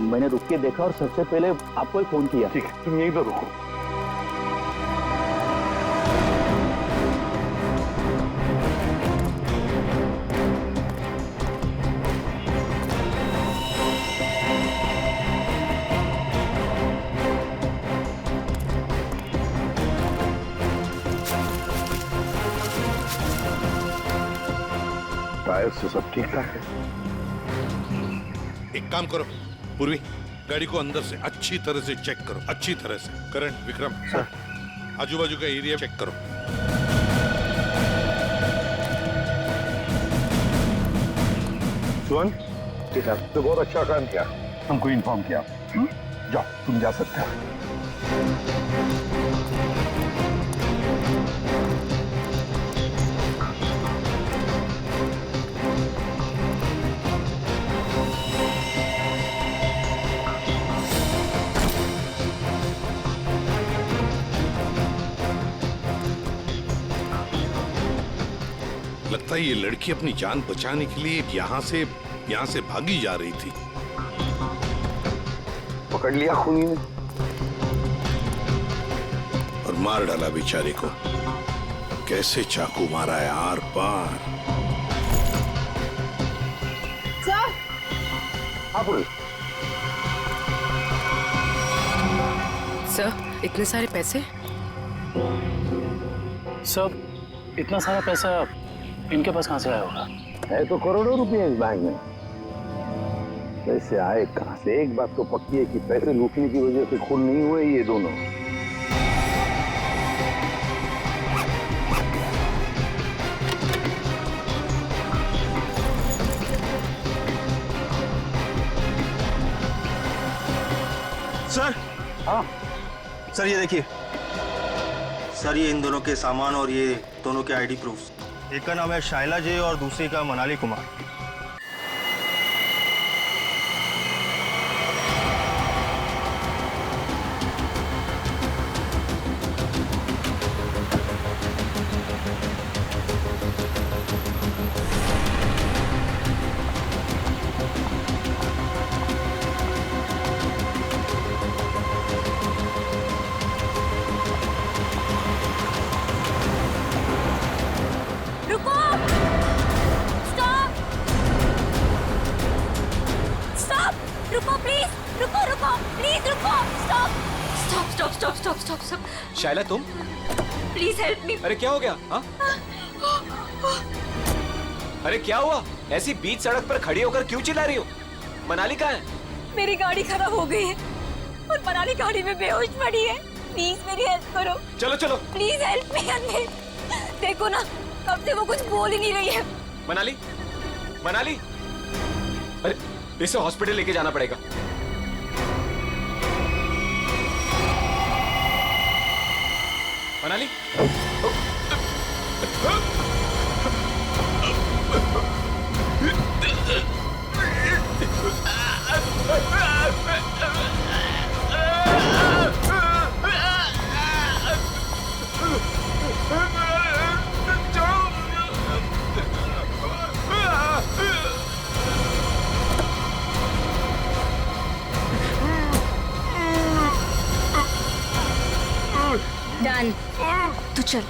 मैंने रुक के देखा और सबसे पहले आपको ही फोन किया। ठीक है, तुम यहीं पर रुको। टायर से सब ठीक ठाक है। एक काम करो पूर्वी, गाड़ी को अंदर से अच्छी तरह से चेक करो, अच्छी तरह से। करण, विक्रम सर, आजू बाजू का एरिया चेक करो। सुमन, ठीक है, तो बहुत अच्छा काम किया, हमको इन्फॉर्म किया। जाओ, तुम जा सकते हो। लगता है ये लड़की अपनी जान बचाने के लिए यहाँ से भागी जा रही थी। पकड़ लिया खूनी ने और मार डाला बेचारे को। कैसे चाकू मारा है आर पार। सर, सर, इतने सारे पैसे? सब इतना सारा पैसा इनके पास कहाँ से आया होगा? है तो करोड़ों रुपए इस बैंक में। पैसे आए कहाँ से? एक बात तो पक्की है कि पैसे लूटने की वजह से खून नहीं हुए ये दोनों। सर, हाँ सर ये देखिए सर, ये इन दोनों के सामान और ये दोनों के आईडी प्रूफ्स। एक का नाम है शाइला जे और दूसरे का मनाली कुमार। रुको! स्टॉप! स्टॉप! रुको प्लीज! रुको रुको! प्लीज रुको! Stop! Stop stop stop stop stop stop! Shaila, तुम? Please help me! अरे क्या हो गया? हाँ? अरे क्या हुआ? ऐसी बीच सड़क पर खड़ी होकर क्यों चिल्ला रही हो? मनाली कहाँ है? मेरी गाड़ी खराब हो गई है और मनाली गाड़ी में बेहोश पड़ी है। प्लीज मेरी हेल्प करो। चलो चलो। प्लीज हेल्प मी अंदर। देखो ना, कब से वो कुछ बोल ही नहीं रही है। मनाली, मनाली, अरे इसे हॉस्पिटल लेके जाना पड़ेगा। मनाली, डन, तू चल।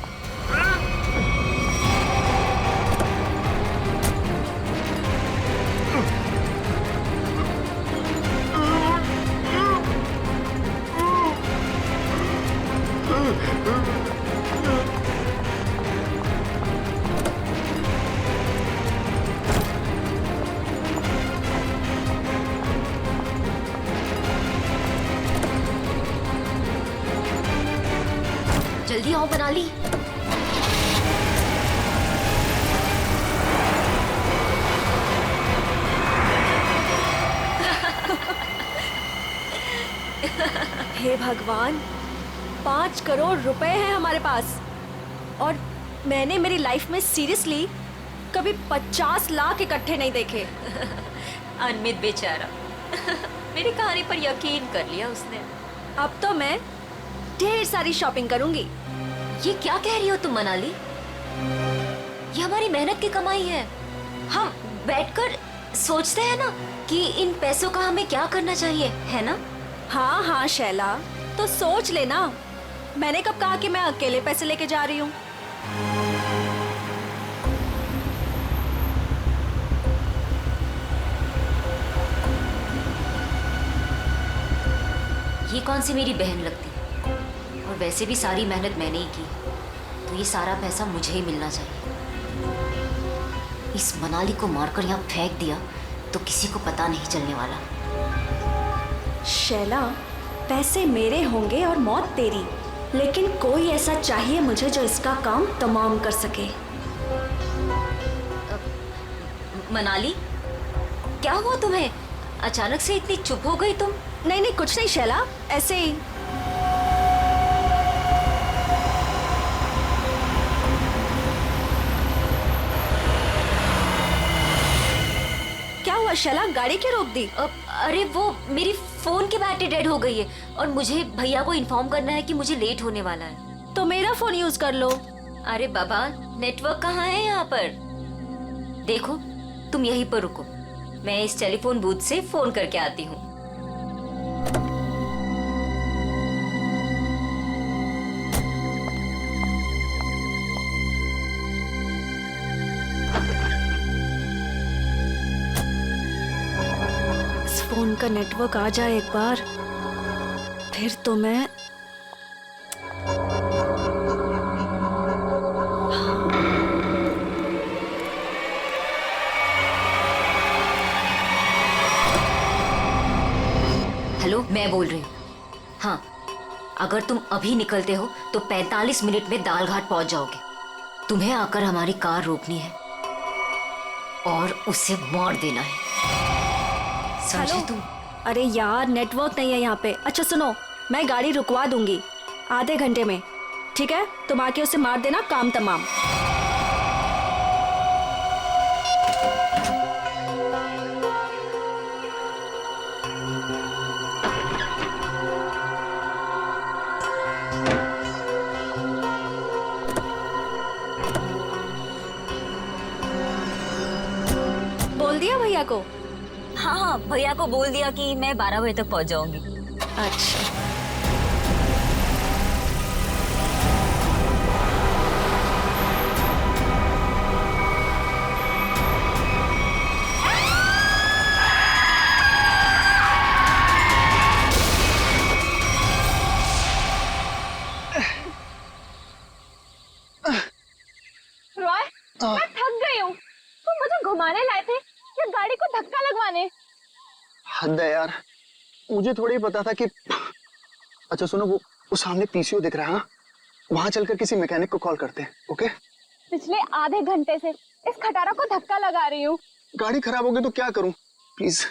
जल्दी आओ मनाली। हे भगवान, 5 करोड़ रुपए हैं हमारे पास और मैंने मेरी लाइफ में सीरियसली कभी 50 लाख इकट्ठे नहीं देखे। अनमित बेचारा मेरी कहानी पर यकीन कर लिया उसने। अब तो मैं ढेर सारी शॉपिंग करूंगी। ये क्या कह रही हो तुम मनाली? ये हमारी मेहनत की कमाई है। हम बैठकर सोचते हैं ना कि इन पैसों का हमें क्या करना चाहिए, है ना? हाँ हाँ शैला, तो सोच लेना। मैंने कब कहा कि मैं अकेले पैसे लेके जा रही हूँ? ये कौन सी मेरी बहन लगती है? और वैसे भी सारी मेहनत मैंने ही की, तो ये सारा पैसा मुझे ही मिलना चाहिए। इस मनाली को मारकर यहाँ फेंक दिया तो किसी को पता नहीं चलने वाला। शैला, पैसे मेरे होंगे और मौत तेरी, लेकिन कोई ऐसा चाहिए मुझे जो इसका काम तमाम कर सके। मनाली, क्या हुआ तुम्हें? अचानक से इतनी चुप हो गई तुम? नहीं नहीं, कुछ नहीं शैला, ऐसे ही। क्या हुआ शैला, गाड़ी क्यों रोक दी? अरे वो मेरी फोन की बैटरी डेड हो गई है और मुझे भैया को इन्फॉर्म करना है कि मुझे लेट होने वाला है। तो मेरा फोन यूज कर लो। अरे बाबा, नेटवर्क कहाँ है यहाँ पर? देखो, तुम यहीं पर रुको, मैं इस टेलीफोन बूथ से फोन करके आती हूँ। इस फोन का नेटवर्क आ जाए एक बार, फिर तो मैं हेलो, मैं बोल रही हूँ। हाँ, अगर तुम अभी निकलते हो तो 45 मिनट में दालघाट पहुंच जाओगे। तुम्हें आकर हमारी कार रोकनी है और उसे मार देना है, समझे हेलो? तुम? अरे यार, नेटवर्क नहीं है यहाँ पे। अच्छा सुनो, मैं गाड़ी रुकवा दूंगी आधे घंटे में, ठीक है? तुम आके उसे मार देना, काम तमाम। बोल दिया भैया को? हाँ हाँ, भैया को बोल दिया कि मैं 12 बजे तक पहुंच जाऊंगी। अच्छा। रॉय, मैं थक गई हूँ। तुम मुझे घुमाने लाए थे या गाड़ी को धक्का लगवाने? हद है यार, मुझे थोड़ी पता था कि। अच्छा सुनो, वो सामने पीसीओ दिख रहा है ना, वहां चलकर किसी मैकेनिक को कॉल करते हैं, ओके? पिछले आधे घंटे से इस खटारा को धक्का लगा रही हूँ। गाड़ी खराब हो गई तो क्या करूं? प्लीज,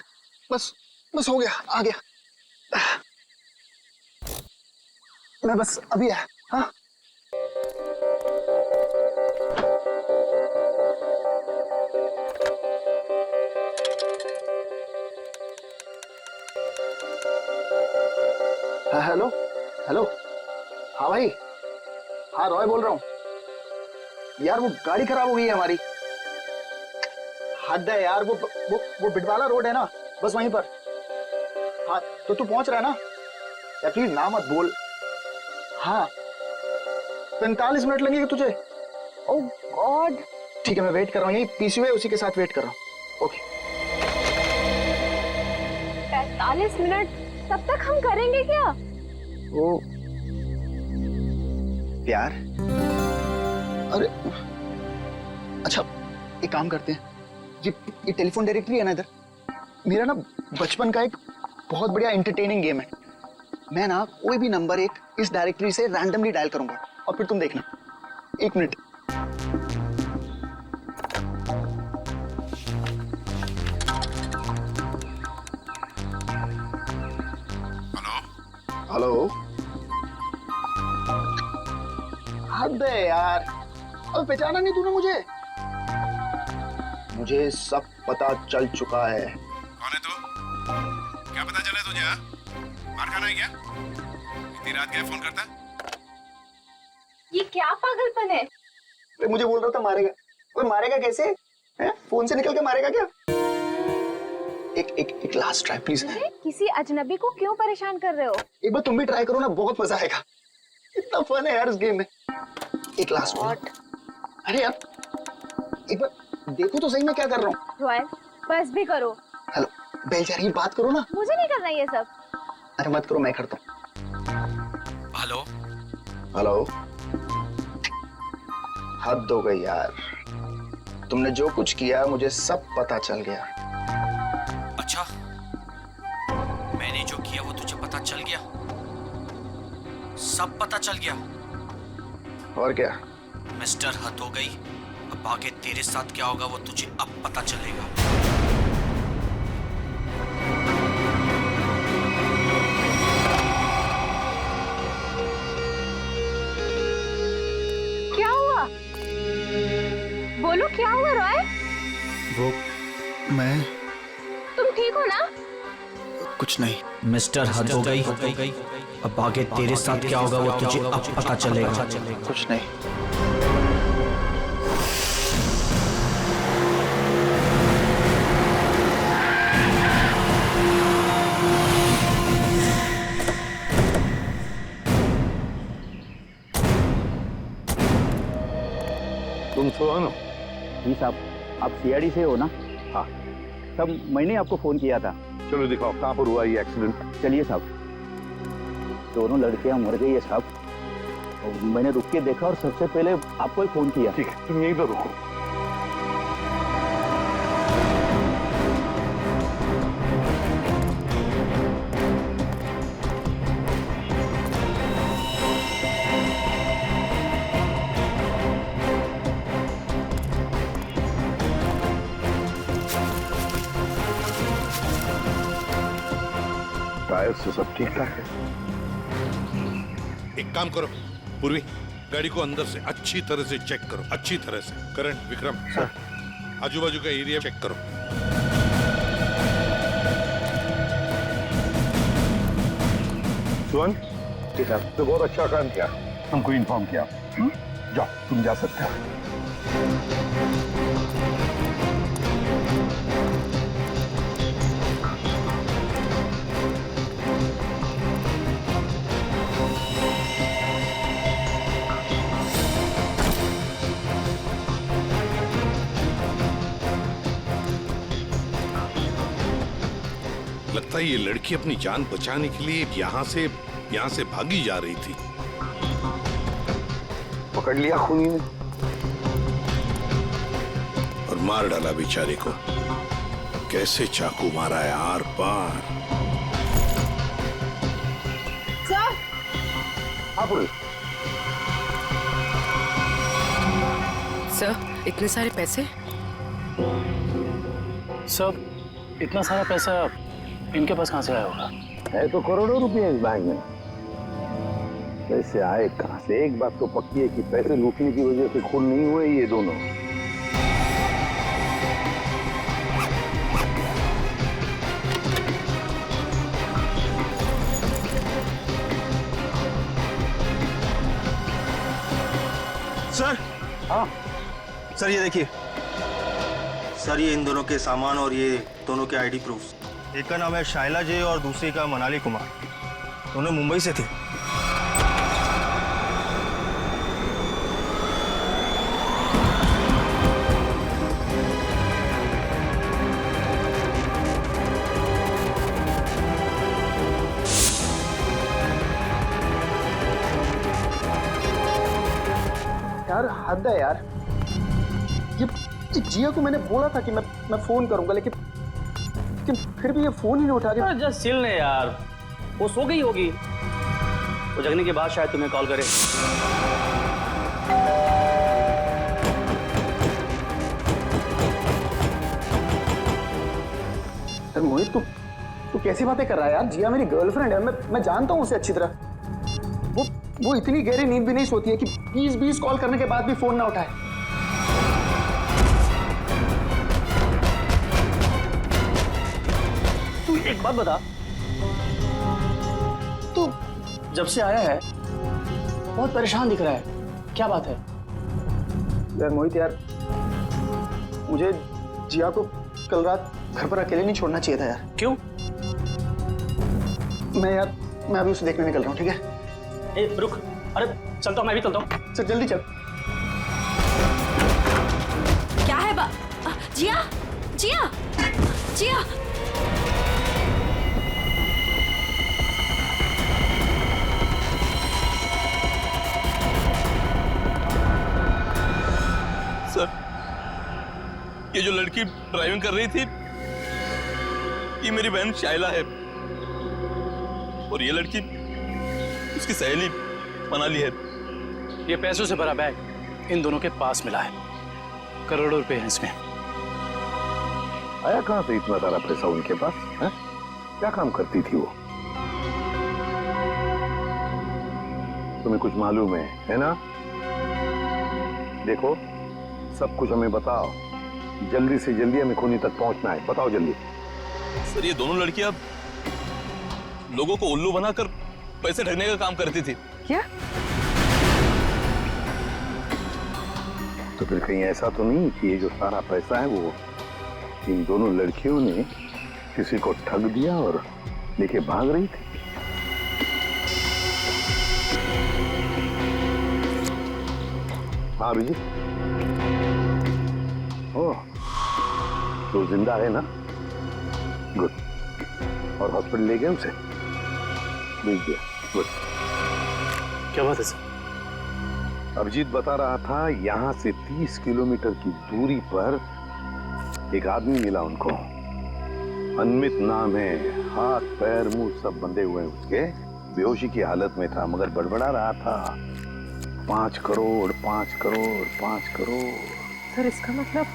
बस बस हो गया, आ गया मैं, बस अभी आया। हाँ हेलो हेलो, हाँ भाई, हाँ रॉय बोल रहा हूँ यार। वो गाड़ी खराब हो गई है हमारी। हद है यार, वो बिटवाला रोड है ना, बस वहीं पर। हाँ तो तू पहुंच रहा है ना यार? प्लीज ना मत बोल। हाँ 45 मिनट लगेंगे तुझे? ओह गॉड, ठीक है मैं वेट कर रहा हूँ, यही पीसीओ है उसी के साथ वेट कर रहा हूँ। ओके 45 मिनट, तब तक हम करेंगे क्या? ओ प्यार, अरे अच्छा एक काम करते हैं, ये टेलीफोन डायरेक्टरी है ना इधर, मेरा ना बचपन का एक बहुत बढ़िया एंटरटेनिंग गेम है। मैं ना कोई भी नंबर एक इस डायरेक्टरी से रैंडमली डायल करूंगा और फिर तुम देखना। 1 मिनट। हेलो, हद है यार, अब पहचाना नहीं तूने मुझे? मुझे सब पता चल चुका है। कौन है तू? क्या पता चला तुझे? हाँ? मार खाना है क्या? इतनी रात क्या फोन करता? ये क्या पागलपन है? मुझे बोल रहा था मारेगा। कोई मारेगा कैसे? है? फोन से निकल के मारेगा क्या? एक लास्ट ट्राई प्लीज। किसी अजनबी को क्यों परेशान कर रहे हो? एक बार तुम भी ट्राई करो ना, बहुत मजा आएगा। इतना फन है यार इस गेम में। एक लास्ट वॉट। अरे यार एक बार देखो तो सही मैं क्या कर रहा हूँ। रॉयल बस भी करो। हेलो बेल जा रही है, बात करो ना। मुझे नहीं करना ये सब। अरे मत करो, मैं करता हूँ। Hello hello. हद हो गई यार, तुमने जो कुछ किया मुझे सब पता चल गया। अच्छा, मैंने जो किया वो तुझे पता चल गया? सब पता चल गया? और क्या? मिस्टर, हद हो गई। अब आगे तेरे साथ क्या होगा वो तुझे अब पता चलेगा। क्या हुआ? बोलो क्या हुआ रॉय? वो मैं तुम ठीक हो ना? कुछ नहीं। मिस्टर, हद हो गई। अब आगे तेरे साथ क्या होगा वो तुझे अब पता चलेगा। कुछ नहीं। तुम सुहान हो? जी साहब, आप सीआईडी से हो ना? हाँ। तब मैंने आपको फोन किया था। चलो दिखाओ कहाँ पर हुआ ये एक्सीडेंट। चलिए साहब। दोनों लड़कियां मर गई है साहब, और मैंने रुक के देखा और सबसे पहले आपको ही फोन किया। ठीक है, तुम यहीं पर रुको। टायर से सब ठीक ठाक है। एक काम करो पूर्वी, गाड़ी को अंदर से अच्छी तरह से चेक करो, अच्छी तरह से। करण, विक्रम सर, आजू बाजू का एरिया चेक करो। सुहान जी साहब, तो बहुत अच्छा काम किया, हमको इन्फॉर्म किया। जाओ, तुम जा सकते हो। लगता है ये लड़की अपनी जान बचाने के लिए यहाँ से भागी जा रही थी। पकड़ लिया खूनी ने और मार डाला बेचारे को। कैसे चाकू मारा है आर पार। सर, इतने सारे पैसे? सब इतना सारा पैसा इनके पास कहाँ से आया होगा? है तो करोड़ों रुपए इस बैंक में। पैसे आए कहाँ से? एक बात तो पक्की है कि पैसे लूटने की वजह से खून नहीं हुए ये दोनों। सर। हाँ सर ये देखिए सर, ये इन दोनों के सामान और ये दोनों के आईडी प्रूफ्स। एक का नाम है शाइला जे और दूसरी का मनाली कुमार। दोनों मुंबई से थे। यार हद है यार। ये जिया को मैंने बोला था कि मैं फोन करूंगा, लेकिन फिर भी ये फोन ही नहीं उठा रही। जस्ट चिल ने यार, वो सो गई होगी। वो जगने के बाद शायद तुम्हें कॉल करे। मोहित तू कैसी बातें कर रहा है यार? जिया मेरी गर्लफ्रेंड है, मैं जानता हूँ उसे अच्छी तरह। वो इतनी गहरी नींद भी नहीं सोती है कि 20 कॉल करने के बाद भी फोन ना उठाए। तू एक बात बता, तू जब से आया है बहुत परेशान दिख रहा है, क्या बात है? यार मोहित यार, मुझे जिया को कल रात घर पर अकेले नहीं छोड़ना चाहिए था यार। क्यों? मैं अभी उसे देखने निकल रहा हूँ, ठीक है? ए रुक, अरे चलता हूँ, मैं भी चलता हूँ। सर जल्दी चल। क्या है जिया, जिया, जिया। सर, ये जो लड़की ड्राइविंग कर रही थी, ये मेरी बहन शाइला है, और ये लड़की उसकी सहेली मनाली है। ये पैसों से भरा बैग इन दोनों के पास मिला है, करोड़ों रुपए हैं इसमें। आया कहां से इतना सारा पैसा उनके पास? है? क्या काम करती थी वो? तुम्हें कुछ मालूम है ना? देखो, सब कुछ हमें बताओ, जल्दी से जल्दी हमें खूनी तक पहुंचना है, बताओ जल्दी। सर, ये दोनों लड़कियां लोगों को उल्लू बनाकर पैसे ठगने का काम करती थी। क्या? तो फिर कहीं ऐसा तो नहीं कि ये जो सारा पैसा है वो इन दोनों लड़कियों ने किसी को ठग दिया और लेके भाग रही थी? हाँ अभिजीत, ओह, तो जिंदा है ना? गुड। और हॉस्पिटल ले गए उसे? भेज दिया। गुड। क्या बात है सर? अभिजीत बता रहा था यहाँ से 30 किलोमीटर की दूरी पर एक आदमी मिला उनको। अनमित नाम है, हाथ पैर मुंह सब बंधे हुए हैं उसके, बेहोशी की हालत में था मगर बड़बड़ा रहा था 5 करोड़ 5 करोड़ 5 करोड़। सर, इसका मतलब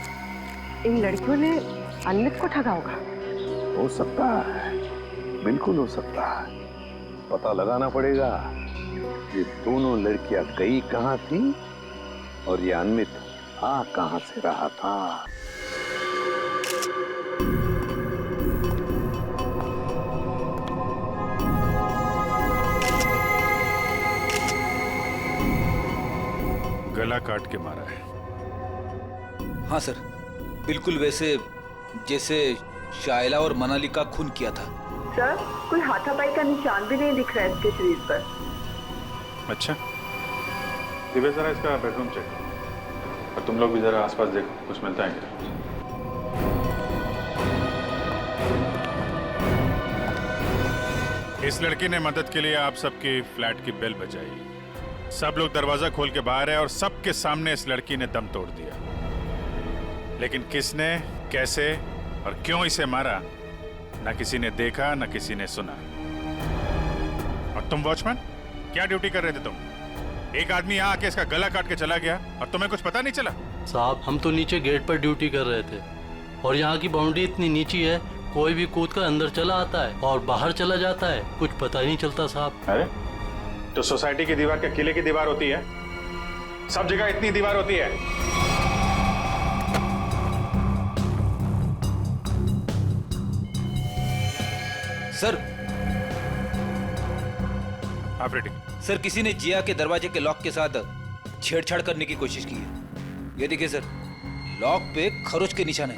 इन लड़कियों ने अनमित को ठगा होगा। हो सकता है, बिल्कुल हो सकता है। पता लगाना पड़ेगा ये दोनों लड़कियां गई कहां थी और ये अनमित आ कहां से रहा था। गला काट के मारा है। हाँ सर, बिल्कुल वैसे जैसे शाइला और मनाली का खून किया था। सर, कोई हाथापाई का निशान भी नहीं दिख रहा है इसके शरीर पर। अच्छा, दिव्या जरा इसका बेडरूम चेक करो, और तुम लोग भी जरा आसपास देखो, कुछ मिलता है क्या? इस लड़की ने मदद के लिए आप सबकी फ्लैट की बेल बजाई। सब लोग दरवाजा खोल के बाहर है और सबके सामने इस लड़की ने दम तोड़ दिया। लेकिन किसने, कैसे और क्यों इसे मारा, ना किसी ने देखा ना किसी ने सुना। और तुम वॉचमैन, क्या ड्यूटी कर रहे थे तुम? एक आदमी यहाँ आके इसका गला काट के चला गया और तुम्हें कुछ पता नहीं चला? साहब, हम तो नीचे गेट पर ड्यूटी कर रहे थे और यहाँ की बाउंड्री इतनी नीची है, कोई भी कूद कर अंदर चला आता है और बाहर चला जाता है, कुछ पता ही नहीं चलता साहब। अरे, तो सोसाइटी की दीवार क्या किले की दीवार होती है? सब जगह इतनी दीवार होती है? सर, आप रेडी? सर, किसी ने जिया के दरवाजे के लॉक के साथ छेड़छाड़ करने की कोशिश की है। ये देखिए सर, लॉक पे खरोच के निशान है।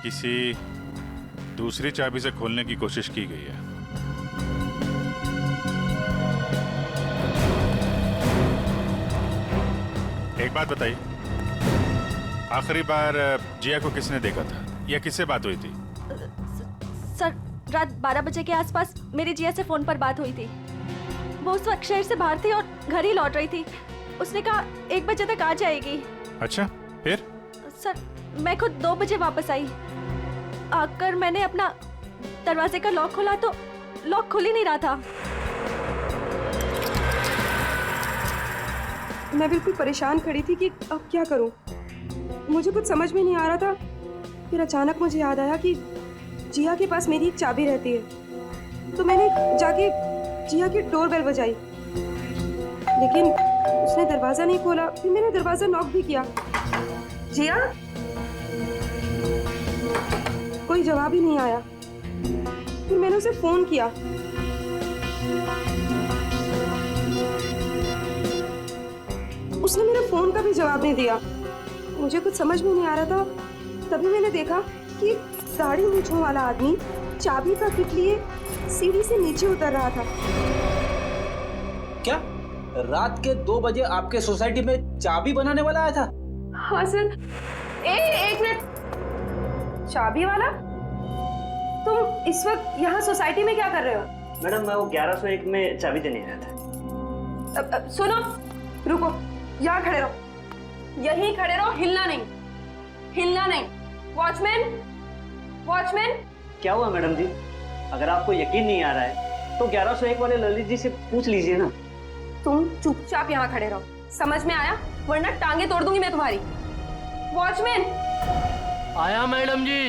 किसी दूसरी चाबी से खोलने की कोशिश की गई है। एक बात बताइए, आखिरी बार जिया को किसने देखा था या किससे बात हुई थी? सर, रात 12 बजे के आसपास मेरी जिया से फोन पर बात हुई थी। वो उस वक्त शहर से बाहर थी और घर ही लौट रही थी। उसने कहा 1 बजे तक आ जाएगी। अच्छा, फिर? सर, मैं खुद 2 बजे वापस आई। आकर मैंने अपना दरवाजे का लॉक खोला तो लॉक खुल ही नहीं रहा था। मैं बिल्कुल परेशान खड़ी थी कि अब क्या करूं। मुझे कुछ समझ में नहीं आ रहा था। फिर अचानक मुझे याद आया कि जिया के पास मेरी एक चाबी रहती है, तो मैंने जाके जिया की डोरबेल बजाई, लेकिन उसने दरवाजा नहीं खोला। फिर मैंने दरवाजा नॉक भी किया। जिया, कोई जवाब ही नहीं आया। फिर मैंने उसे फोन किया। उसने मेरे फोन का भी जवाब नहीं दिया। मुझे कुछ समझ में नहीं आ रहा था तभी मैंने देखा कि दाढ़ी मूंछों वाला आदमी चाबी का किट लिए सीढ़ी से नीचे उतर रहा था। क्या रात के 2 बजे आपके सोसाइटी में चाबी बनाने वाला आया था? हाँ सर। एक मिनट, चाबी वाला? तुम इस वक्त यहाँ सोसाइटी में क्या कर रहे हो? मैडम मैं वो 1101 में चाबी देने आया था। सुनो, रुको, यहाँ खड़े रहो, यहीं खड़े रहो, हिलना नहीं, हिलना नहीं। Watchman, watchman. क्या हुआ मैडम जी? अगर आपको यकीन नहीं आ रहा है तो 1101 वाले ललित जी से पूछ लीजिए ना। तुम चुपचाप यहाँ खड़े रहो, समझ में आया? वरना टांगे तोड़ दूंगी मैं तुम्हारी। वॉचमैन। आया मैडम जी।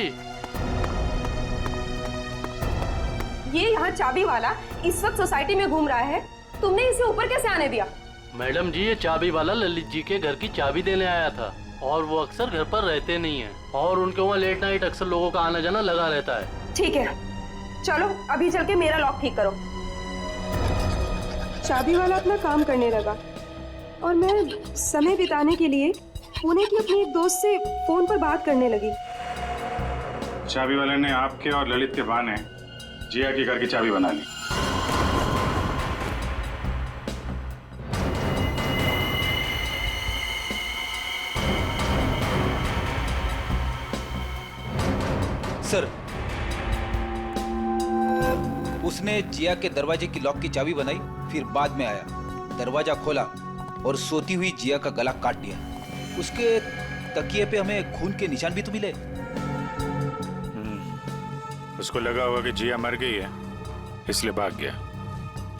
ये यहाँ चाबी वाला इस वक्त सोसाइटी में घूम रहा है, तुमने इसे ऊपर कैसे आने दिया? मैडम जी ये चाबी वाला ललित जी के घर की चाबी देने आया था और वो अक्सर घर पर रहते नहीं हैं और उनके वहाँ लेट नाइट अक्सर लोगों का आना जाना लगा रहता है। ठीक है, चलो अभी चल के मेरा लॉक ठीक करो। चाबी वाला अपना काम करने लगा और मैं समय बिताने के लिए पुणे की अपनी एक दोस्त से फोन पर बात करने लगी। चाबी वाले ने आपके और ललित के बहाने जिया के घर की चाबी बना ली। सर, उसने जिया के दरवाजे की लॉक की चाबी बनाई, फिर बाद में आया, दरवाजा खोला और सोती हुई जिया का गला काट दिया। उसके तकिए पे हमें खून के निशान भी तो मिले। उसको लगा होगा कि जिया मर गई है, इसलिए भाग गया,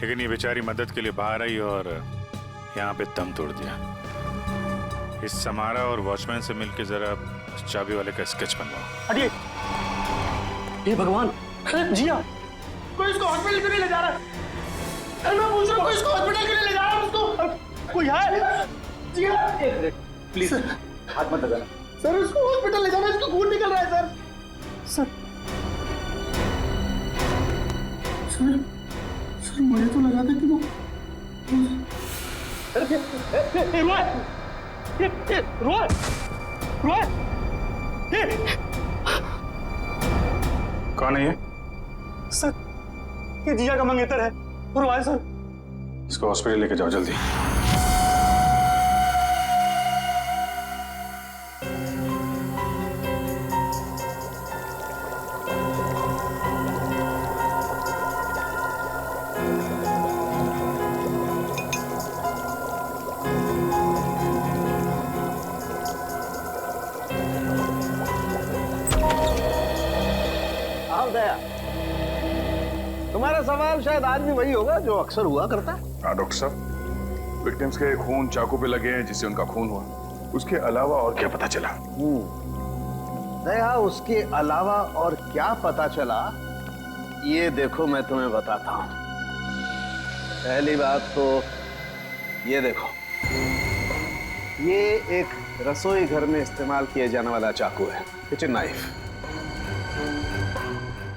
लेकिन ये बेचारी मदद के लिए बाहर आई और यहाँ पे दम तोड़ दिया। इस समारा और वॉचमैन से मिलकर जरा उस चाबी वाले का स्केच बनवाओ। अरे ये भगवान, जिया कोई इसको हॉस्पिटल क्यों नहीं ले जा रहा है? मैं पूछ रहा हूँ, कोई इसको हॉस्पिटल क्यों नहीं ले जा रहा है? उसको कोई है? जिया, एक मिनट प्लीज, हाथ मत लगाना। सर इसको हॉस्पिटल ले जाना, इसको खून निकल रहा है सर। सर मुझे तो लगा था कि वो रोय कौन है ये? सर ये जिया का मंगेतर है, रोय सर। इसको हॉस्पिटल लेके जाओ जल्दी। तुम्हारा सवाल शायद आज भी वही होगा जो अक्सर हुआ करता है। हाँ डॉक्टर साहब, विक्टिम्स के खून चाकू पे लगे हैं जिससे उनका खून हुआ, उसके अलावा और क्या पता चला? दया, उसके अलावा और क्या पता चला ये देखो मैं तुम्हें बताता हूं। पहली बात तो ये देखो, ये एक रसोई घर में इस्तेमाल किए जाने वाला चाकू है, किचन नाइफ।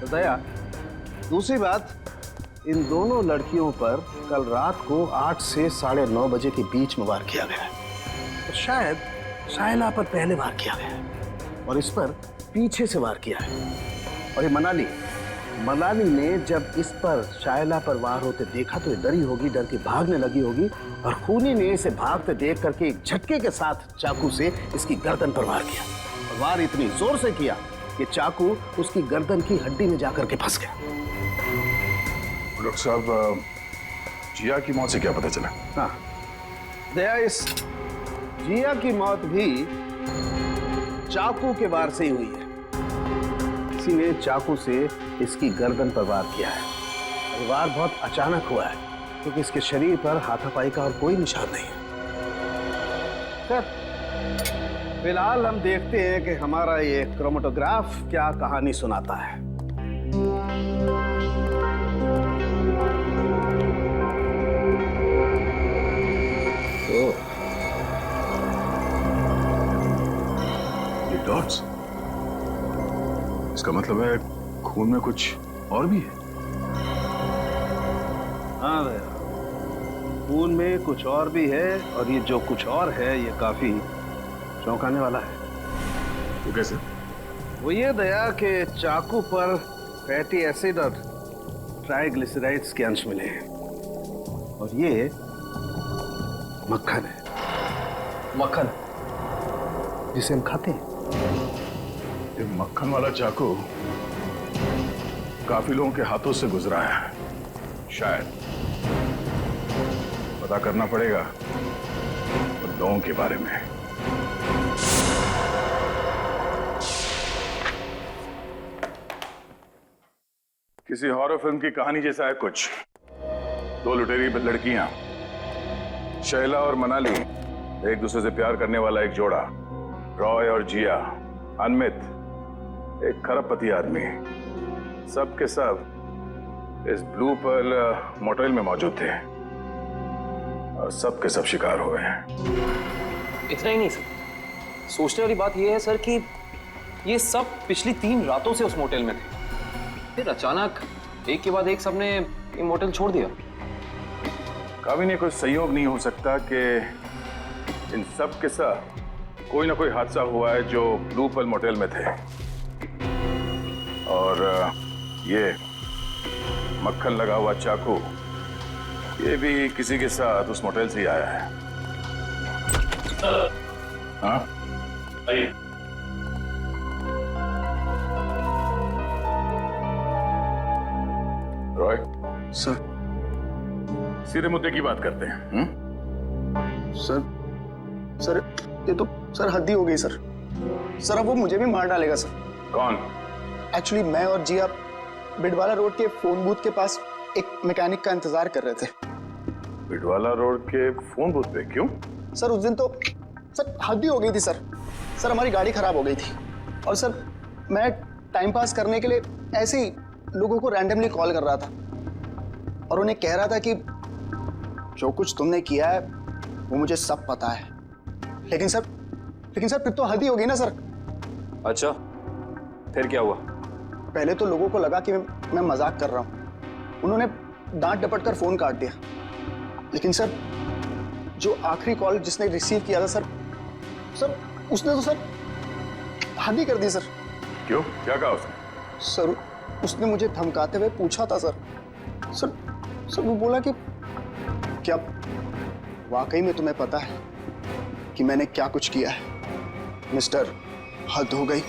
तो दया, दूसरी बात, इन दोनों लड़कियों पर कल रात को 8 से 9:30 बजे के बीच में वार किया गया है। तो शायद शायला पर पहले वार किया गया है और इस पर पीछे से वार किया है। और ये मनाली ने जब इस पर शायला पर वार होते देखा तो ये डरी होगी, डर के भागने लगी होगी और खूनी ने इसे भागते देख करके एक झटके के साथ चाकू से इसकी गर्दन पर वार किया। और वार इतनी जोर से किया कि चाकू उसकी गर्दन की हड्डी में जाकर के फंस गया। डॉक्टर साहब, जिया की मौत से क्या पता चला? हाँ दया, इस जिया की मौत भी चाकू के वार से ही हुई है। किसी ने चाकू से इसकी गर्दन पर वार किया है। और वार बहुत अचानक हुआ है क्योंकि इसके शरीर पर हाथापाई का और कोई निशान नहीं है। सर फिलहाल हम देखते हैं कि हमारा ये क्रोमेटोग्राफ क्या कहानी सुनाता है। ये डॉट्स, इसका मतलब है खून में कुछ और भी है। हाँ भैया, खून में कुछ और भी है और ये जो कुछ और है ये काफी चौंकाने वाला है। तो कैसे? वो ये दया कि चाकू पर फैटी एसिड और ट्राइग्लिसराइड्स के अंश मिले हैं और ये मक्खन है। मक्खन जिसे हम खाते हैं। ये मक्खन वाला चाकू काफी लोगों के हाथों से गुजरा है। शायद पता करना पड़ेगा उन लोगों के बारे में। किसी हॉरर फिल्म की कहानी जैसा है कुछ। दो लुटेरी लड़कियां, शैला और मनाली, एक दूसरे से प्यार करने वाला एक जोड़ा, रॉय और जिया, अनमित, एक खरबपति आदमी, सब के सब इस ब्लू पर्ल मोटेल में मौजूद थे और सब के सब शिकार हुए हैं। इतना ही नहीं सर, सोचने वाली बात यह है सर कि ये सब पिछली 3 रातों से उस मोटेल में थे, फिर अचानक एक के बाद एक सबने ये मोटेल छोड़ दिया। कभी नहीं कोई संयोग नहीं हो सकता कि इन सब के साथ कोई ना कोई हादसा हुआ है जो ब्लू पर्ल मोटेल में थे और ये मक्खन लगा हुआ चाकू ये भी किसी के साथ उस मोटेल से ही आया है। हाँ आइए। रॉय सर, सीधे मुद्दे की बात करते हैं। सर ये तो सर हद ही हो गई सर। सर अब वो मुझे भी मार डालेगा सर। कौन? एक्चुअली मैं और जिया बिडवाला रोड के फोन बूथ के पास एक मैकेनिक का इंतजार कर रहे थे। बिडवाला रोड के फोन बूथ पे? क्यों? सर उस दिन तो सर हद ही हो गई थी सर। सर हमारी गाड़ी खराब हो गई थी और सर मैं टाइम पास करने के लिए ऐसे ही लोगों को रैंडमली कॉल कर रहा था और उन्हें कह रहा था कि जो कुछ तुमने किया है वो मुझे सब पता है। लेकिन सर फिर तो हद ही होगी ना सर। अच्छा, फिर क्या हुआ? पहले तो लोगों को लगा कि मैं मजाक कर रहा हूँ। उन्होंने डांट डपट कर फोन काट दिया। लेकिन सर जो आखिरी कॉल जिसने रिसीव किया था सर उसने तो सर हद ही कर दी सर। क्यों? क्या कहा उसने? सर उसने मुझे धमकाते हुए पूछा था सर वो बोला कि क्या वाकई में तुम्हें पता है कि मैंने क्या कुछ किया है? मिस्टर, हद हो गई।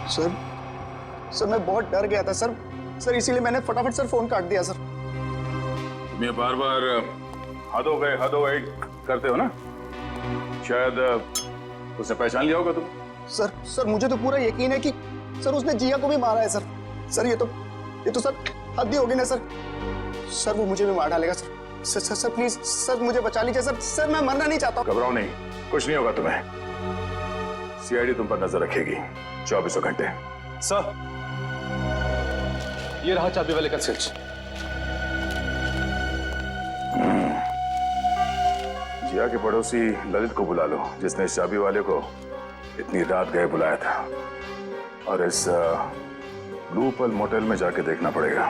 सर मैं बहुत डर गया था सर इसीलिए मैंने फटाफट सर फोन काट दिया सर। तुम ये बार बार हद हो गए करते हो ना? शायद उसने पहचान लिया होगा तुम। सर मुझे तो पूरा यकीन है कि सर उसने जिया को भी मारा है सर ये तो सर हद ही होगी ना सर वो मुझे भी मार डालेगा सर प्लीज सर मुझे बचा लीजिए सर मैं मरना नहीं चाहता। घबराओ नहीं, कुछ नहीं होगा तुम्हें। सीआईडी तुम पर नजर रखेगी 24 घंटे। सर ये रहा चाबी वाले का स्विच। जिया के पड़ोसी ललित को बुला लो, जिसने इस चाबी वाले को इतनी रात गए बुलाया था, और इस ब्लू पर्ल मोटेल में जाके देखना पड़ेगा।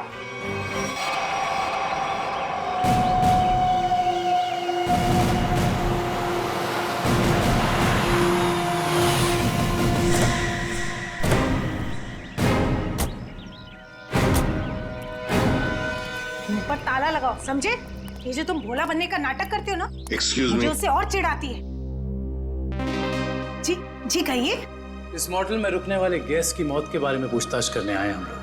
मुंह पर ताला लगाओ, समझे? ये जो तुम भोला बनने का नाटक करते हो ना, Excuse मुझे me? उससे और चिढ़ाती है। जी कहिए। इस मॉडल में रुकने वाले गेस्ट की मौत के बारे में पूछताछ करने आए हम लोग।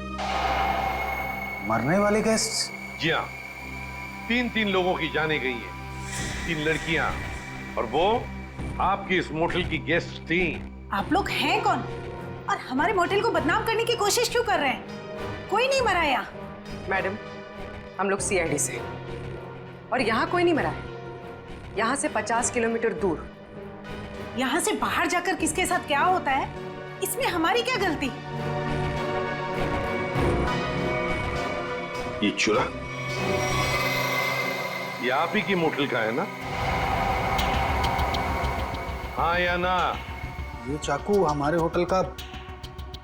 मरने वाले गेस्ट? जी हाँ, 3 लोगों की जाने गई है, 3 लड़कियां, और वो आपकी इस मोटेल की गेस्ट थी। आप लोग हैं कौन और हमारे मोटेल को बदनाम करने की कोशिश क्यों कर रहे हैं? कोई नहीं मरा यहाँ। मैडम, हम लोग सीआईडी से, और यहाँ कोई नहीं मरा है। यहाँ से 50 किलोमीटर दूर। यहाँ से बाहर जाकर किसके साथ क्या होता है, इसमें हमारी क्या गलती? ये चुरा ये आप ही की मोटेल का है ना? हाँ या ना? ये चाकू हमारे होटल का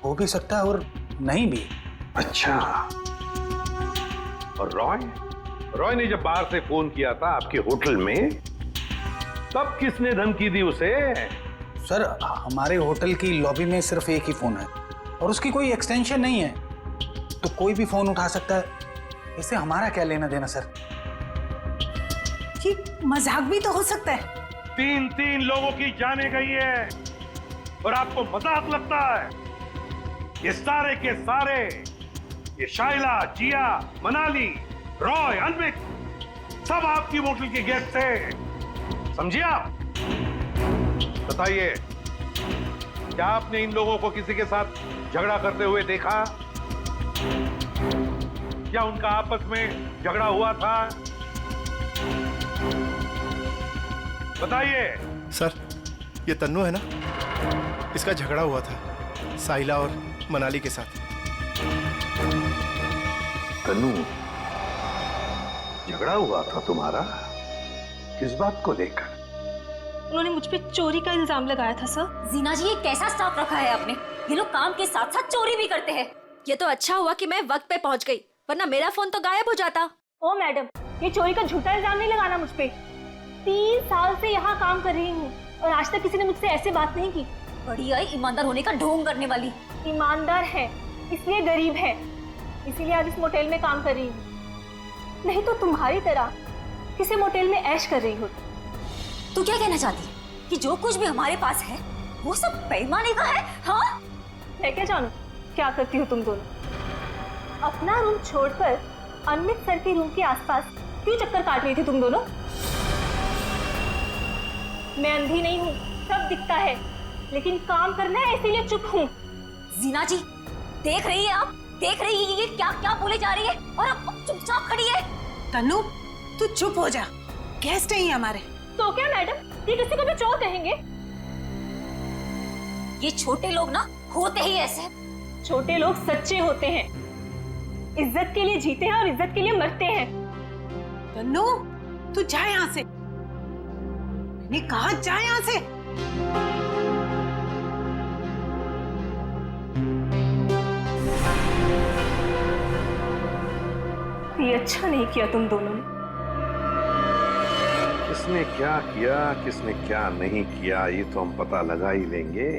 हो भी सकता है और नहीं भी। अच्छा, और रॉय ने जब बाहर से फोन किया था आपके होटल में, तब किसने धमकी दी उसे? सर हमारे होटल की लॉबी में सिर्फ एक ही फोन है और उसकी कोई एक्सटेंशन नहीं है, तो कोई भी फोन उठा सकता है। इससे हमारा क्या लेना देना सर? ये मजाक भी तो हो सकता है। 3 लोगों की जाने गई है और आपको मजाक लगता है? ये सारे के सारे, ये शाइला, जिया, मनाली, रॉय, अनविक, सब आपकी होटल के गेस्ट थे, समझिए आप? बताइए, क्या आपने इन लोगों को किसी के साथ झगड़ा करते हुए देखा? क्या उनका आपस में झगड़ा हुआ था? बताइए। सर, ये तन्नू है ना, इसका झगड़ा हुआ था साहिला और मनाली के साथ। तन्नू, झगड़ा हुआ था तुम्हारा? किस बात को लेकर? उन्होंने मुझ पे चोरी का इल्जाम लगाया था सर। जीना जी, ये कैसा स्टाफ रखा है आपने? ये लोग काम के साथ साथ चोरी भी करते हैं। ये तो अच्छा हुआ कि मैं वक्त पे पहुंच गई, वरना मेरा फोन तो गायब हो जाता। ओ मैडम, ये चोरी का झूठा इल्जाम नहीं लगाना मुझ पे। 3 साल से यहाँ काम कर रही हूँ और आज तक किसी ने मुझसे ऐसे बात नहीं की। बढ़िया ईमानदार होने का ढोंग करने वाली। ईमानदार है इसलिए गरीब है, इसीलिए आज इस मोटेल में काम कर रही हूँ, नहीं तो तुम्हारी तरह किसी मोटेल में ऐश कर रही होती। तू क्या कहना चाहती कि जो कुछ भी हमारे पास है वो सब बेईमानी का है? हाँ, मैं क्या जानूं क्या करती हो तुम दोनों? अपना रूम छोड़कर अनमित सर के रूम के आसपास क्यों चक्कर काट रही थी तुम दोनों? मैं अंधी नहीं हूँ, सब दिखता है, लेकिन काम करना है इसीलिए चुप हूँ। जीना जी, देख रही है आप? देख रही है ये क्या क्या बोले जा रही है और अब चुपचाप खड़ी है। तन्नू, तू चुप हो जा, गेस्ट है हमारे। तो क्या मैडम, ये किसी को भी चोर कहेंगे? ये छोटे लोग ना होते ही ऐसे। छोटे लोग सच्चे होते हैं, इज्जत के लिए जीते हैं और इज्जत के लिए मरते हैं। तन्नू, तू जा यहाँ से, मैंने कहा जा यहाँ से। ये अच्छा नहीं किया तुम दोनों ने। किसने क्या किया, किसने क्या नहीं किया, ये तो हम पता लगा ही लेंगे।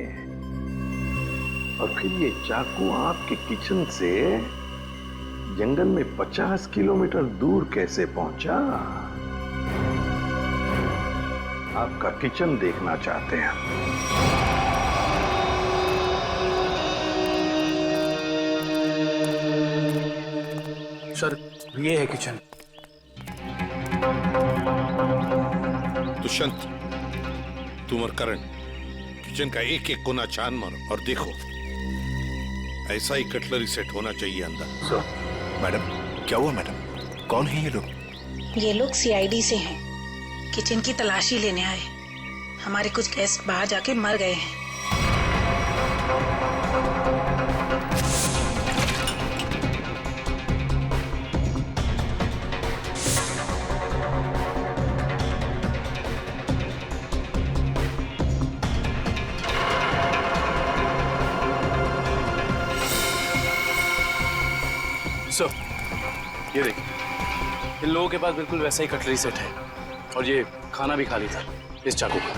और फिर ये चाकू आपके किचन से जंगल में 50 किलोमीटर दूर कैसे पहुंचा? आपका किचन देखना चाहते हैं। सर, ये है किचन। दुष्यंत, तुम और करण किचन का एक एक कोना छान मारो और देखो, ऐसा ही कटलरी सेट होना चाहिए अंदर। मैडम, क्या हुआ मैडम? कौन है ये लोग? ये लोग सीआईडी से हैं, किचन की तलाशी लेने आए। हमारे कुछ गेस्ट बाहर जाके मर गए हैं। सर, ये देखिए, इन लोगों के पास बिल्कुल वैसा ही कटलरी सेट है और ये खाना भी खाली था इस चाकू का।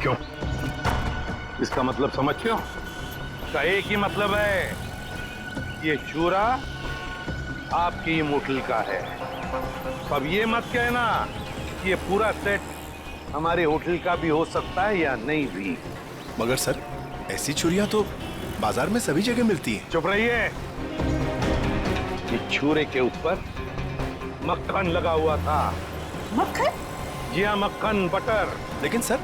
क्यों? इसका मतलब समझते हो? इसका एक ही मतलब है, ये चूरा आपकी मोटल का है। अब ये मत कहना ये पूरा सेट हमारे होटल का भी हो सकता है या नहीं भी। मगर सर, ऐसी छुरियां तो बाजार में सभी जगह मिलती हैं। चुप रहिए। ये छुरे के ऊपर मक्खन लगा हुआ था। मक्खन? जी हाँ, मक्खन, बटर। लेकिन सर,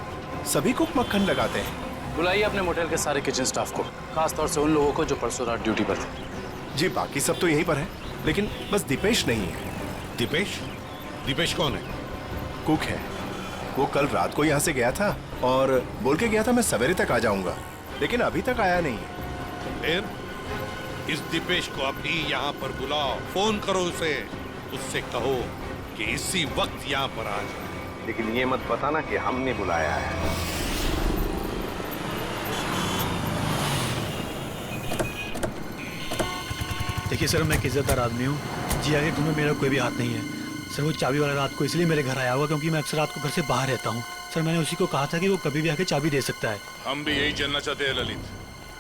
सभी कुक मक्खन लगाते हैं। बुलाइए अपने मोटेल के सारे किचन स्टाफ को, खास तौर से उन लोगों को जो परसों रात ड्यूटी पर थे। जी, बाकी सब तो यहीं पर है, लेकिन बस दीपेश नहीं है। दीपेश? दीपेश कौन है? कुक है। वो कल रात को यहाँ से गया था और बोल के गया था मैं सवेरे तक आ जाऊंगा, लेकिन अभी तक आया नहीं है। फिर इस दीपेश को अभी यहाँ पर बुलाओ, फोन करो उसे, उससे कहो कि इसी वक्त यहाँ पर आ जाए। लेकिन ये मत बताना कि हमने बुलाया है। देखिए सर, मैं एक इज्जतदार आदमी हूँ, जी आगे घर में मेरा कोई भी हाथ नहीं है। सर, वो चाबी वाला रात को इसलिए मेरे घर आया हुआ क्योंकि मैं अक्सर रात को घर से बाहर रहता हूँ। सर मैंने उसी को कहा था कि वो कभी भी आके चाबी दे सकता है। हम भी यही जानना चाहते हैं ललित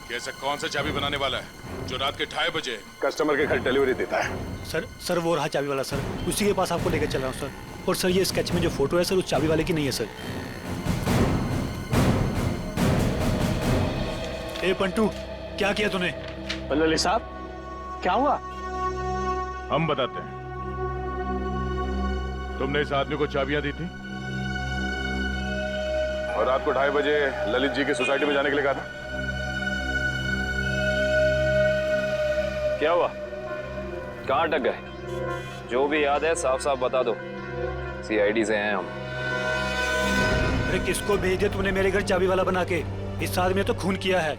कि ऐसा कौन सा चाबी बनाने वाला है जो रात के 2:30 बजे कस्टमर के घर डिलीवरी देता है। सर वो रहा चाबी वाला सर, उसी के पास आपको लेकर चल रहा हूँ सर। और सर ये स्केच में जो फोटो है सर उस चाबी वाले की नहीं है सर। ए पंटू, क्या किया तूने? ललित साहब क्या हुआ? हम बताते हैं। तुमने इस आदमी को चाबियां दी थी और रात को 2:30 बजे ललित जी की सोसाइटी में जाने के लिए कहा था। क्या हुआ? कहाँ अटक गए? जो भी याद है साफ साफ बता दो। सीआईडी से हैं हम। अरे किसको भेज दिया तूने मेरे घर चाबी वाला बना के? इस आदमी ने तो खून किया है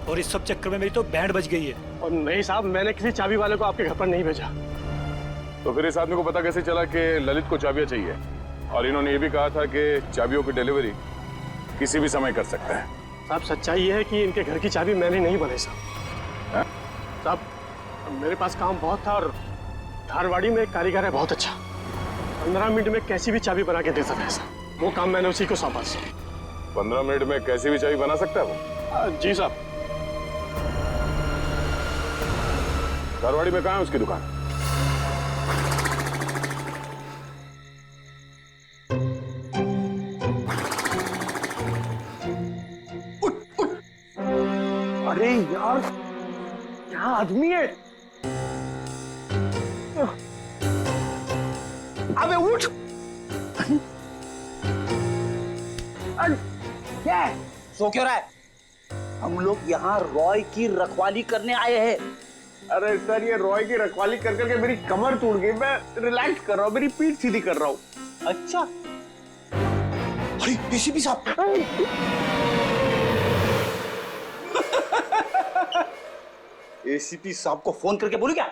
और इस सब चक्कर में मेरी तो बैंड बज गई है। और नहीं साहब, मैंने किसी चाबी वाले को आपके घर पर नहीं भेजा। तो फिर इस आदमी को पता कैसे चला कि ललित को चाबियां चाहिए? और इन्होंने ये भी कहा था कि चाबियों की डिलीवरी किसी भी समय कर सकते हैं। साहब सच्चाई ये है कि इनके घर की चाबी मैंने नहीं बनाई साहब। साहब मेरे पास काम बहुत था और धारवाड़ी में एक कारीगर है बहुत अच्छा, 15 मिनट में कैसी भी चाबी बना के दे सकता है साहब। वो काम मैंने उसी को सौंपा। 15 मिनट में कैसी भी चाबी बना सकता है वो? जी साहब। धारवाड़ी में कहाँ है उसकी दुकान? अरे यार क्या आदमी है? अबे उठ! क्या है? सो क्यों रहा है? हम लोग यहाँ रॉय की रखवाली करने आए हैं। अरे सर ये रॉय की रखवाली कर करके मेरी कमर टूट गई, मैं रिलैक्स कर रहा हूँ, मेरी पीठ सीधी कर रहा हूँ। अच्छा, अरे एसीपी साहब। एसीपी साहब को फोन करके बोलू क्या?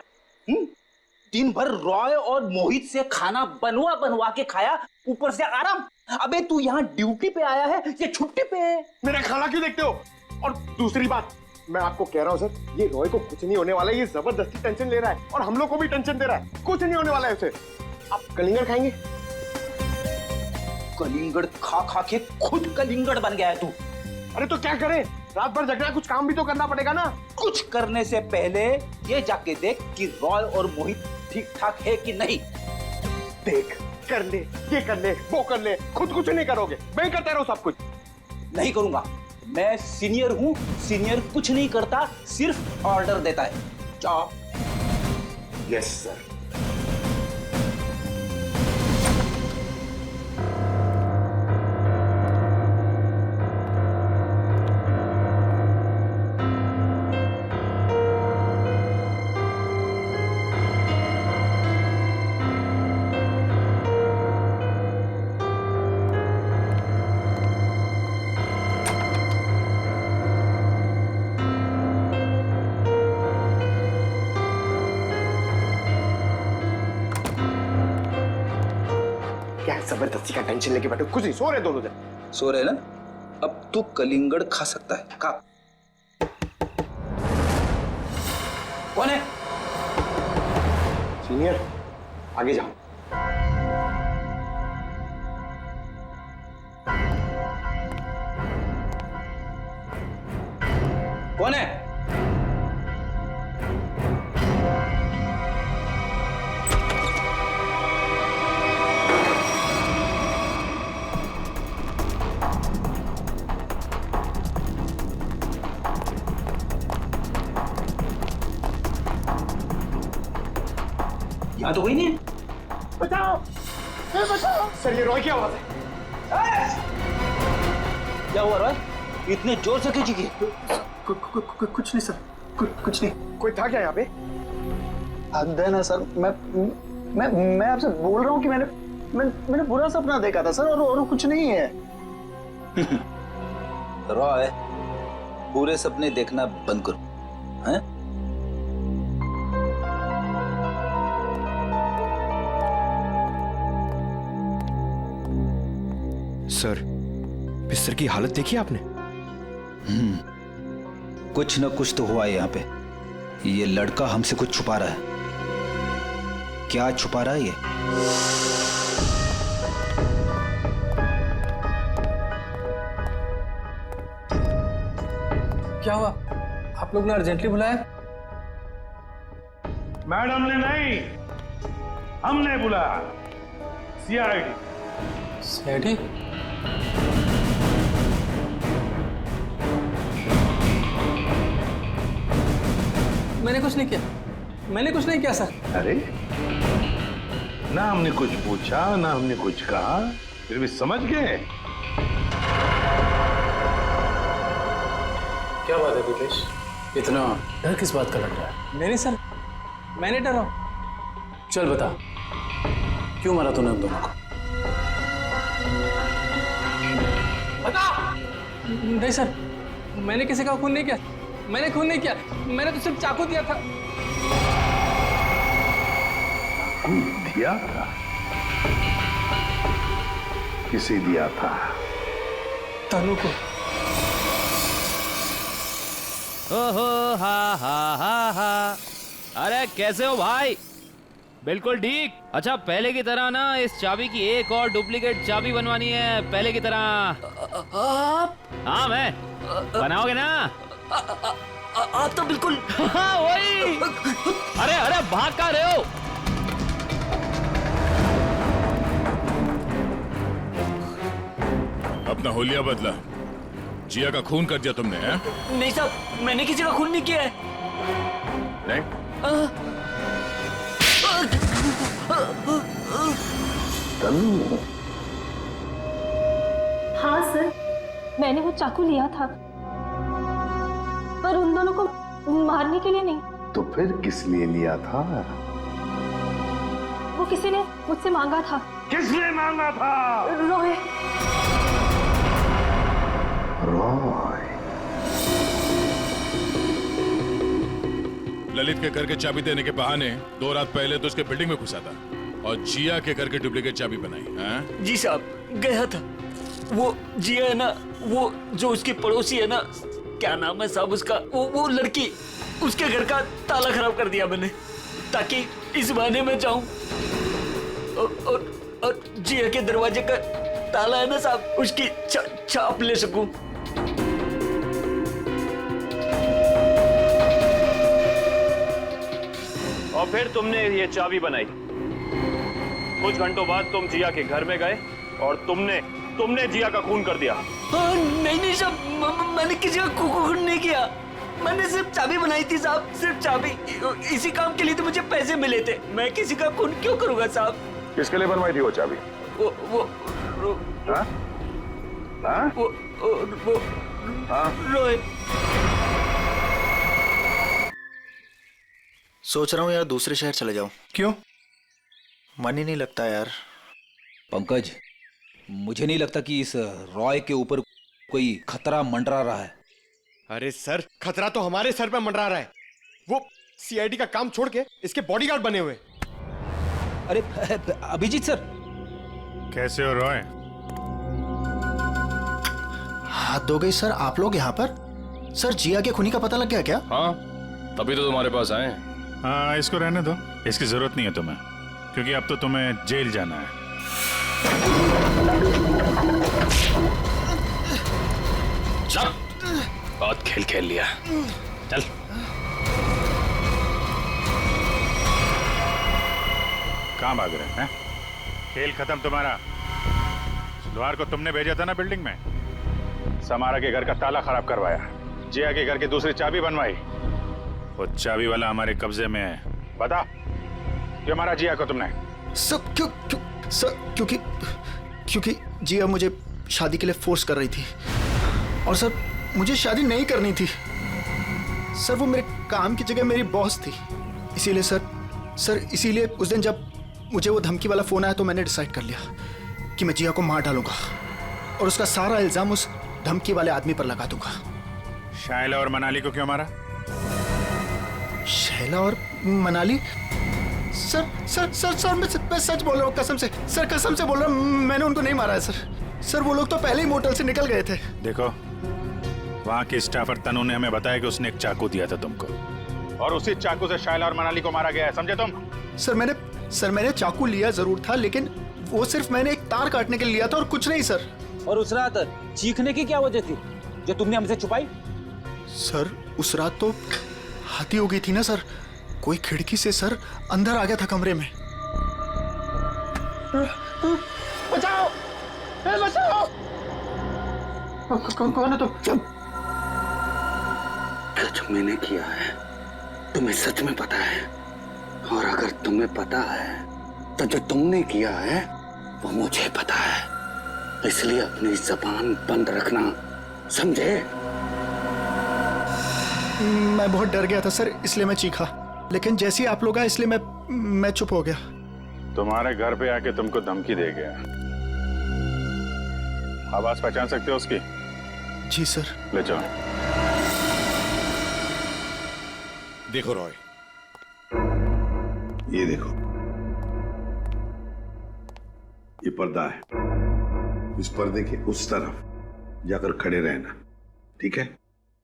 दिन भर रॉय और मोहित से खाना बनवा के खाया, ऊपर से आराम। अबे तू यहाँ ड्यूटी पे आया है या छुट्टी पे है? मेरा खाना क्यों देखते हो? और दूसरी बात, मैं आपको कह रहा हूँ सर, ये रॉय को कुछ नहीं होने वाला है। ये जबरदस्ती टेंशन ले रहा है और हम लोग को भी टेंशन दे रहा है। कुछ नहीं होने वाला है उसे। आप कलिंगड़ खाएंगे? कलिंगड़ खा खा के खुद कलिंगड़ बन गया है तू। अरे तो क्या करें, रात भर जगना, कुछ काम भी तो करना पड़ेगा ना। कुछ करने से पहले ये जाके देख कि रॉय और मोहित ठीक ठाक है कि नहीं। देख, कर ले, ये कर ले, वो कर ले, खुद कुछ नहीं करोगे, मैं करता रहूं सब कुछ। नहीं करूंगा, मैं सीनियर हूं। सीनियर कुछ नहीं करता, सिर्फ ऑर्डर देता है। जाओ। Yes sir. जबरदस्ती का टेंशन लेके बैठो, कुछ नहीं, सो रहे दोनों जन। सो रहे ना? अब तू कलिंगड़ खा सकता है। खा। कौन है? सीनियर, आगे जाओ। कौन है? तो कोई नहीं। बचाओ, बचाओ। सर ये रॉय की आवाज है। क्या हुआ रॉय? इतने जोर से क्यों चीखी? कुछ नहीं सर, कुछ नहीं। कोई था क्या यहाँ पे? हद है ना सर, मैं आपसे बोल रहा हूँ कि मैंने बुरा सपना देखा था सर, और कुछ नहीं है। रॉय, बुरे सपने देखना बंद करो, हैं? सर, बिस्तर की हालत देखी आपने? कुछ न कुछ तो हुआ है यहाँ पे। ये लड़का हमसे कुछ छुपा रहा है। क्या छुपा रहा है ये? हुआ? आप लोग ने अर्जेंटली बुलाया? मैडम ने नहीं, हमने बुलाया। सीआईडी। सीआईडी? मैंने कुछ नहीं किया, मैंने कुछ नहीं किया सर। अरे ना हमने कुछ पूछा ना हमने कुछ कहा, फिर भी समझ गए। क्या बात है दिपेश, इतना डर किस बात का लग रहा है? नहीं सर, मैंने डरा। चल बता, क्यों मारा तूने उन दोनों को? बता। नहीं सर, मैंने किसी का खून नहीं किया, मैंने खून नहीं किया, मैंने तो सिर्फ चाकू दिया था। दिया था? किसे दिया था? तनु को। ओहो हा हा हा हा। अरे कैसे हो भाई? बिल्कुल ठीक। अच्छा पहले की तरह ना इस चाबी की एक और डुप्लीकेट चाबी बनवानी है, पहले की तरह। आप? हाँ मैं। बनाओगे ना? आप तो बिल्कुल। हाँ वही। अरे अरे भाग कहाँ रहे हो? अपना होलिया बदला। जिया का खून कर दिया तुमने, हैं? नहीं साहब, मैंने किसी का खून नहीं किया है। नहीं? तनु। हाँ सर, मैंने वो चाकू लिया था, पर उन दोनों को मारने के लिए नहीं। तो फिर किस लिए लिया था? वो किसी ने मुझसे मांगा था। किसने मांगा था? रॉय। रॉय। ललित के घर के चाबी देने के बहाने 2 रात पहले तो उसके बिल्डिंग में घुसा था और जिया के घर के डुप्लीकेट चाबी बनाई। हैं? जी साहब, गया था। वो जिया है ना, वो जो उसकी पड़ोसी है ना, क्या नाम है साहब उसका, वो लड़की, उसके घर का ताला खराब कर दिया मैंने, ताकि इस बहाने में जाऊं और जिया के दरवाजे का ताला है ना साहब, उसकी छाप ले सकूं। और फिर तुमने ये चाबी बनाई। कुछ घंटों बाद तुम जिया के घर में गए और तुमने जिया का खून कर दिया। नहीं साहब, मैंने किसी का खून नहीं किया, मैंने सिर्फ चाबी बनाई थी साहब, सिर्फ चाबी। इसी काम के लिए तो मुझे पैसे मिले थे, मैं किसी का खून क्यों करूंगा साहब? किसके लिए बनवाई थी वो चाबी? रोहित। सोच रहा हूँ यार दूसरे शहर चले जाऊं। क्यों? मन ही नहीं लगता यार। पंकज, मुझे नहीं लगता कि इस रॉय के ऊपर कोई खतरा मंडरा रहा है। अरे सर, खतरा तो हमारे सर पे मंडरा रहा है। वो सीआईडी का काम छोड़ के इसके बॉडीगार्ड बने हुए। अरे अभिजीत सर। कैसे हो रॉय? हाथ धो गई सर, आप लोग यहाँ पर? सर, जिया के खूनी का पता लग गया क्या? हाँ, तभी तो तुम्हारे पास आए। हाँ, इसको रहने दो, इसकी जरूरत नहीं है तुम्हें, क्योंकि अब तो तुम्हें जेल जाना है। चल, बहुत खेल खेल लिया, चल। कहाँ भाग रहे हैं? खेल खत्म तुम्हारा। सुधवार को तुमने भेजा था ना बिल्डिंग में, समारा के घर का ताला खराब करवाया, जिया के घर की दूसरी चाबी बनवाई। वो चाबी वाला हमारे कब्जे में है। बता, क्यों मारा जिया को तुमने? सब क्योंकि जिया मुझे शादी के लिए फोर्स कर रही थी, और सर मुझे शादी नहीं करनी थी। सर वो मेरे काम की जगह मेरी बॉस थी, इसीलिए सर इसीलिए उस दिन जब मुझे वो धमकी वाला फोन आया तो मैंने डिसाइड कर लिया कि मैं जिया को मार डालूंगा और उसका सारा इल्जाम उस धमकी वाले आदमी पर लगा दूंगा। शायला और मनाली को क्यों मारा? शैला और मनाली? सर मैं सच बोल रहा हूँ, कसम से सर, कसम से बोल रहा हूँ, मैंने उनको नहीं मारा है सर। वो लोग तो पहले ही मोटल से निकल गए थे। देखो, वहाँ के स्टाफर तनु ने हमें बताया कि उसने एक चाकू दिया था तुमको, और उसी चाकू से शायला और मनाली को मारा गया है, समझे तुम? सर मैंने चाकू लिया जरूर था, लेकिन वो सिर्फ मैंने एक तार काटने के लिए लिया था और कुछ नहीं सर। और उस रात चीखने की क्या वजह थी जो तुमने हमसे छुपाई? सर उस रात तो हाथी हो गई थी ना सर, कोई खिड़की से सर अंदर आ गया था कमरे में। बचाओ, बचाओ। कौन है तुम? जो मैंने किया है तुम्हें सच में पता है, और अगर तुम्हें पता है तो जो तुमने किया है वो मुझे पता है, इसलिए अपनी जबान बंद रखना, समझे? मैं बहुत डर गया था सर, इसलिए मैं चीखा, लेकिन जैसे ही आप लोग आए इसलिए मैं चुप हो गया। तुम्हारे घर पे आके तुमको धमकी दे गया। आवाज पहचान सकते हो उसकी? जी सर। ले जाओ। देखो रॉय, ये देखो, ये पर्दा है, इस पर्दे के उस तरफ जाकर खड़े रहना, ठीक है?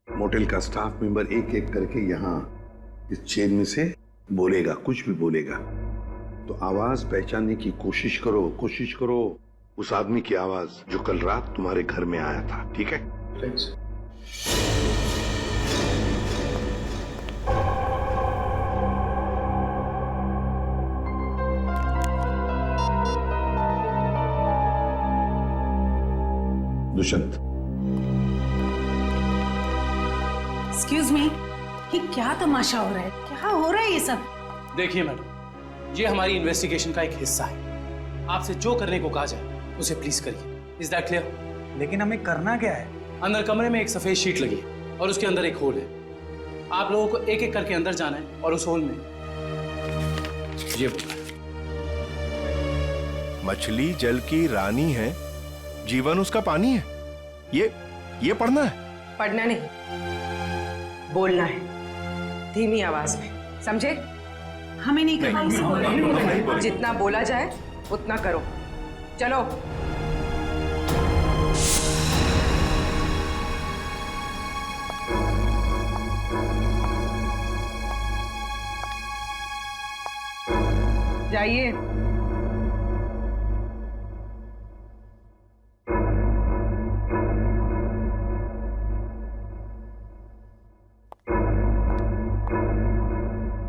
मोटेल का स्टाफ मेंबर एक एक करके यहाँ इस चेन में से बोलेगा, कुछ भी बोलेगा तो आवाज पहचानने की कोशिश करो उस आदमी की आवाज जो कल रात तुम्हारे घर में आया था, ठीक है? दुष्यंत। एक्सक्यूज मी, ये क्या तमाशा हो रहा है? क्या हो रहा है ये सब? देखिए मैडम, ये हमारी इन्वेस्टिगेशन का एक हिस्सा है। आपसे जो करने को कहा जाए उसे प्लीज करिए। Is that clear? लेकिन हमें करना क्या है? अंदर कमरे में एक सफेद शीट लगी है और उसके अंदर एक होल है। आप लोगों को एक एक करके अंदर जाना है और उस होल में ये मछली जल की रानी है, जीवन उसका पानी है, ये पढ़ना है। पढ़ना नहीं, बोलना है, धीमी आवाज में, समझे? हमें नहीं करना। जितना बोला जाए उतना करो। चलो। जाइए।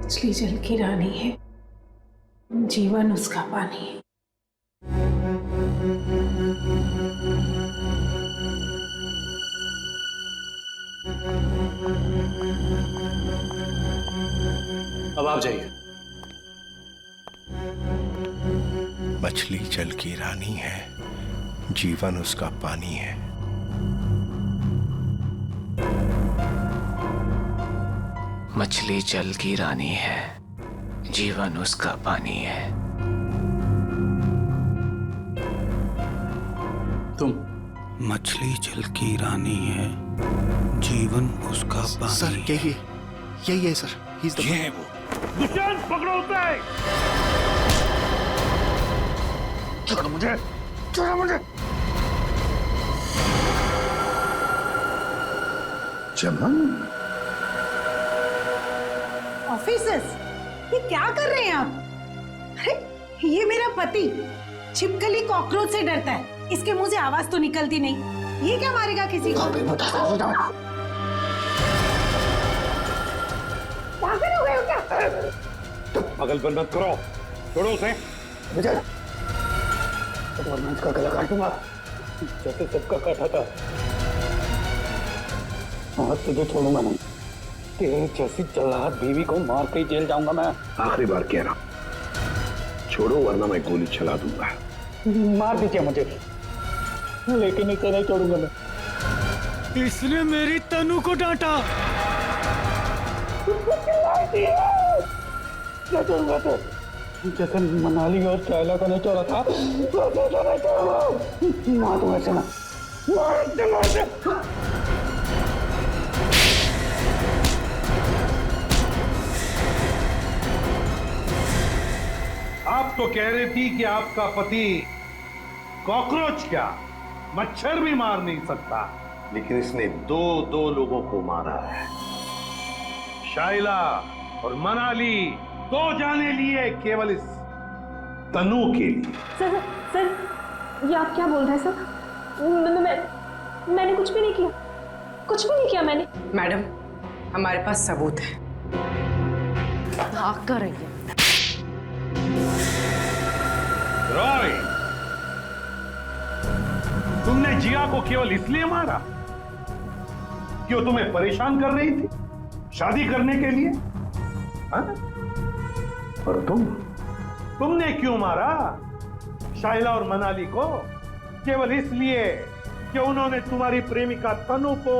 मछली जल की रानी है, जीवन उसका पानी है। अब आप जाइए। मछली जल की रानी है, जीवन उसका पानी है। मछली जल की रानी है, जीवन उसका पानी है। तुम? मछली जल की रानी है, जीवन उसका पानी। सर यही है सर, ये है वो। दुष्यंत, पकड़ो उसे। छोड़ो मुझे। चमन, ऑफिसर्स, ये क्या कर रहे हैं आप? अरे ये मेरा पति छिपकली कॉकरोच से डरता है, इसके मुंह से आवाज तो निकलती नहीं, ये क्या मारेगा किसी को? पागल हो गए हो क्या? पागलपन मत करो, छोड़ो उसे। वरना इसका गला काट दूंगा जैसे सबका काटा था। और तुझे छोड़ूंगा नहीं, तेरी जैसी चलाक बीवी को मार के जेल जाऊंगा मैं। आखिरी बार कह रहा हूं, छोड़ो वरना मैं गोली चला दूंगा। मार दीजिए मुझे, लेकिन इसे नहीं छोड़ूंगा मैं। इसने मेरी तनु को डांटा। क्या छोड़ूंगा तो? जैसे मनाली और शैला को नहीं छोड़ा था, वैसे नहीं छोड़ूंगा। मार दूंगा इसे ना, मार दे। आप तो कह रही थी कि आपका पति कॉकरोच क्या मच्छर भी मार नहीं सकता, लेकिन इसने दो लोगों को मारा है। शाइला और मनाली, 2 जाने लिए केवल इस तनु के लिए। सर ये आप क्या बोल रहे हैं सर? मैंने कुछ भी नहीं किया। कुछ भी नहीं किया मैंने। मैडम, हमारे पास सबूत है। भाग कर रही है। रॉय, तुमने जिया को केवल इसलिए मारा कि वो तुम्हें परेशान कर रही थी शादी करने के लिए? हाँ? और तुमने क्यों मारा शाइला और मनाली को? केवल इसलिए कि उन्होंने तुम्हारी प्रेमिका तनु को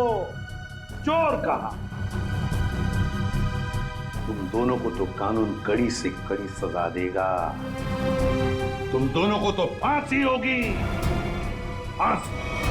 चोर कहा। तुम दोनों को तो कानून कड़ी से कड़ी सजा देगा। तुम दोनों को तो फांसी होगी, फांसी।